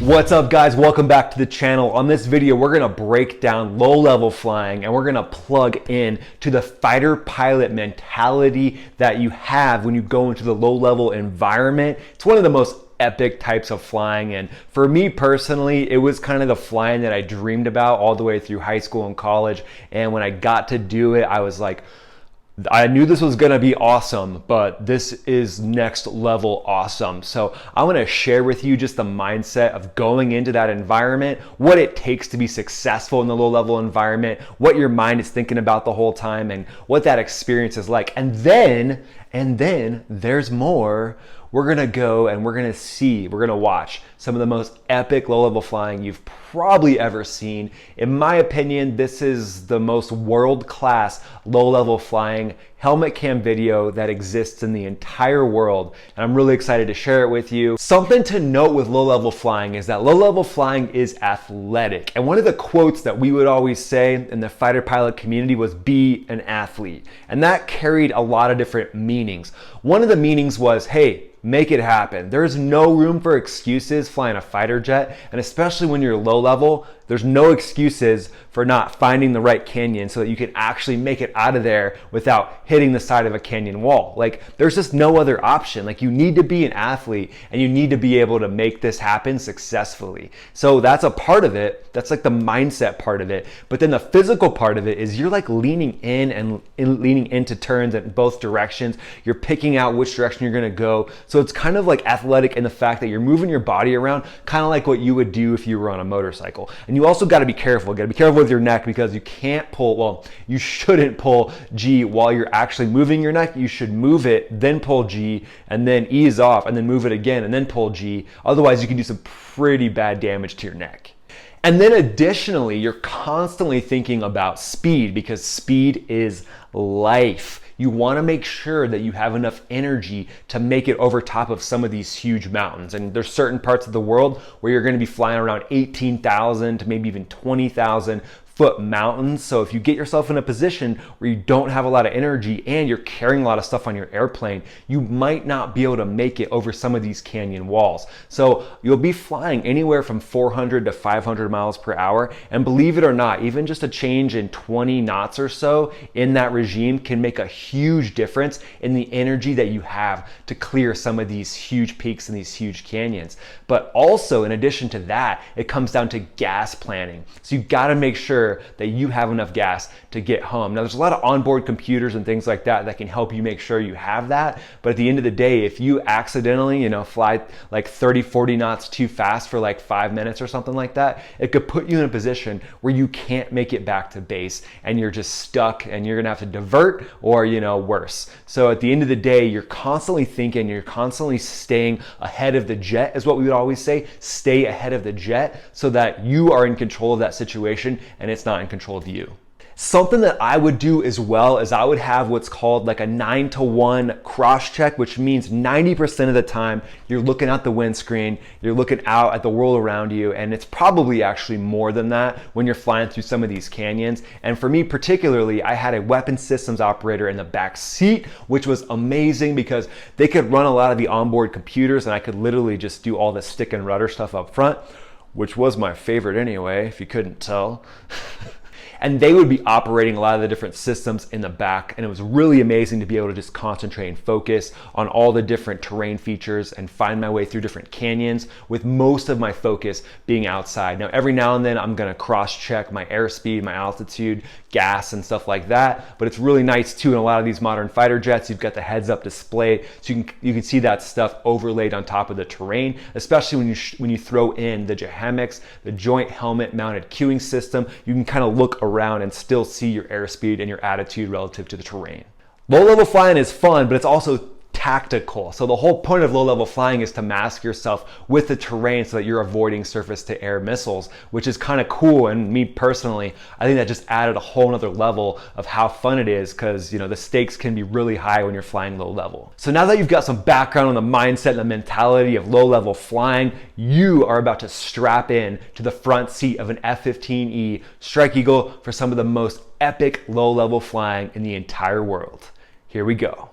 What's up guys, welcome back to the channel. On this video, we're gonna break down low-level flying and we're gonna plug in to the fighter pilot mentality that you have when you go into the low-level environment. It's one of the most epic types of flying, and for me personally, it was kind of the flying that I dreamed about all the way through high school and college. And when I got to do it, I was like, I knew this was gonna be awesome, but this is next level awesome. So I wanna share with you just the mindset of going into that environment, what it takes to be successful in the low level environment, what your mind is thinking about the whole time, and what that experience is like. And then there's more. We're gonna go and we're gonna watch some of the most epic low-level flying you've probably ever seen. In my opinion, this is the most world-class low-level flying helmet cam video that exists in the entire world, and I'm really excited to share it with you. Something to note with low-level flying is that low-level flying is athletic, and one of the quotes that we would always say in the fighter pilot community was be an athlete, and that carried a lot of different meanings. One of the meanings was, hey, make it happen. There's no room for excuses flying a fighter jet, and especially when you're low level, there's no excuses for not finding the right canyon so that you can actually make it out of there without hitting the side of a canyon wall. Like, there's just no other option. Like, you need to be an athlete and you need to be able to make this happen successfully. So that's a part of it. That's like the mindset part of it. But then the physical part of it is you're like leaning in and leaning into turns in both directions. You're picking out which direction you're gonna go. So it's kind of like athletic in the fact that you're moving your body around, kind of like what you would do if you were on a motorcycle. And you also got to be careful. You got to be careful with your neck because you can't pull, well, you shouldn't pull G while you're actually moving your neck. You should move it, then pull G, and then ease off, and then move it again, and then pull G. Otherwise, you can do some pretty bad damage to your neck. And then additionally, you're constantly thinking about speed because speed is life. You want to make sure that you have enough energy to make it over top of some of these huge mountains. And there's certain parts of the world where you're going to be flying around 18,000 to maybe even 20,000 foot mountains. So if you get yourself in a position where you don't have a lot of energy and you're carrying a lot of stuff on your airplane, you might not be able to make it over some of these canyon walls. So you'll be flying anywhere from 400 to 500 miles per hour. And believe it or not, even just a change in 20 knots or so in that regime can make a huge difference in the energy that you have to clear some of these huge peaks and these huge canyons. But also, in addition to that, it comes down to gas planning. So you got to make sure that you have enough gas to get home. Now, there's a lot of onboard computers and things like that that can help you make sure you have that. But at the end of the day, if you accidentally, fly like 30, 40 knots too fast for like 5 minutes or something like that, it could put you in a position where you can't make it back to base and you're just stuck and you're gonna have to divert or, worse. So at the end of the day, you're constantly thinking, you're constantly staying ahead of the jet is what we would always say. Stay ahead of the jet so that you are in control of that situation and it's not in control of you. Something that I would do as well is I would have what's called like a 9-to-1 cross check, which means 90% of the time you're looking out the windscreen, you're looking out at the world around you, and it's probably actually more than that when you're flying through some of these canyons. And for me particularly, I had a weapons systems operator in the back seat, which was amazing because they could run a lot of the onboard computers and I could literally just do all the stick and rudder stuff up front, which was my favorite anyway, if you couldn't tell. And they would be operating a lot of the different systems in the back. And it was really amazing to be able to just concentrate and focus on all the different terrain features and find my way through different canyons, with most of my focus being outside. Now, every now and then I'm gonna cross-check my airspeed, my altitude, gas, and stuff like that. But it's really nice too, in a lot of these modern fighter jets, you've got the heads-up display, so you can see that stuff overlaid on top of the terrain, especially when you throw in the JHMX, the joint helmet mounted cueing system. You can kind of look around and still see your airspeed and your attitude relative to the terrain. Low-level flying is fun, but it's also tactical. So the whole point of low-level flying is to mask yourself with the terrain so that you're avoiding surface-to-air missiles, which is kind of cool. And me personally, I think that just added a whole nother level of how fun it is because, the stakes can be really high when you're flying low level. So now that you've got some background on the mindset and the mentality of low-level flying, you are about to strap in to the front seat of an F-15E Strike Eagle for some of the most epic low-level flying in the entire world. Here we go.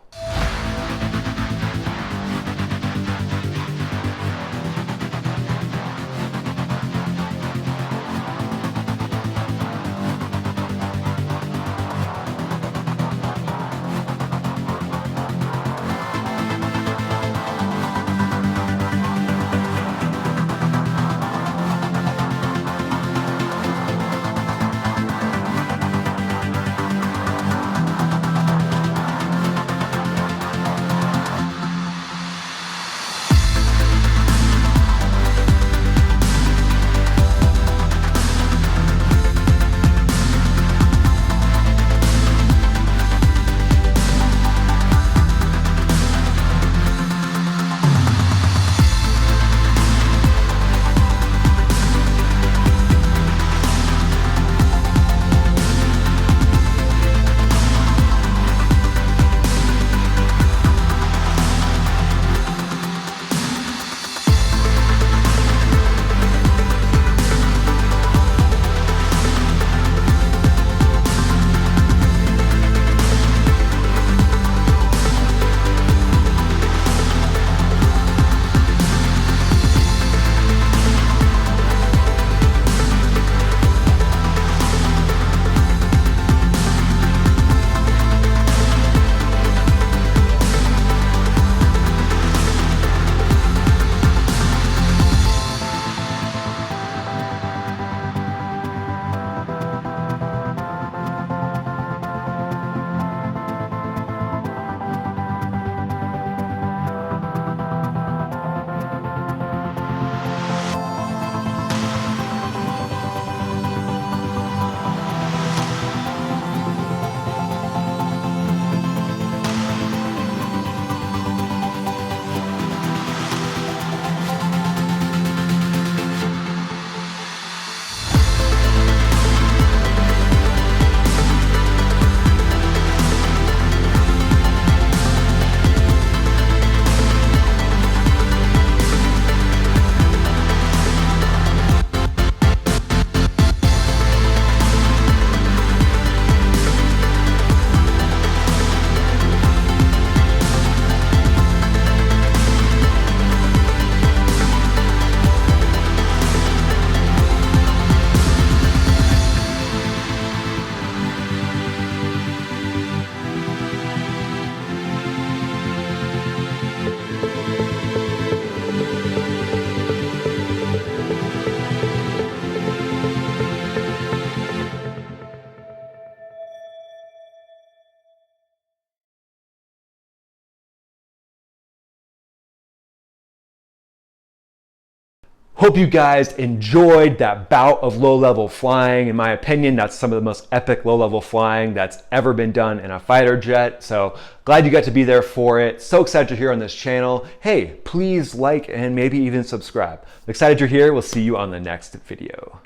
Hope you guys enjoyed that bout of low-level flying. In my opinion, that's some of the most epic low-level flying that's ever been done in a fighter jet. So glad you got to be there for it. So excited you're here on this channel. Hey, please like and maybe even subscribe. I'm excited you're here. We'll see you on the next video.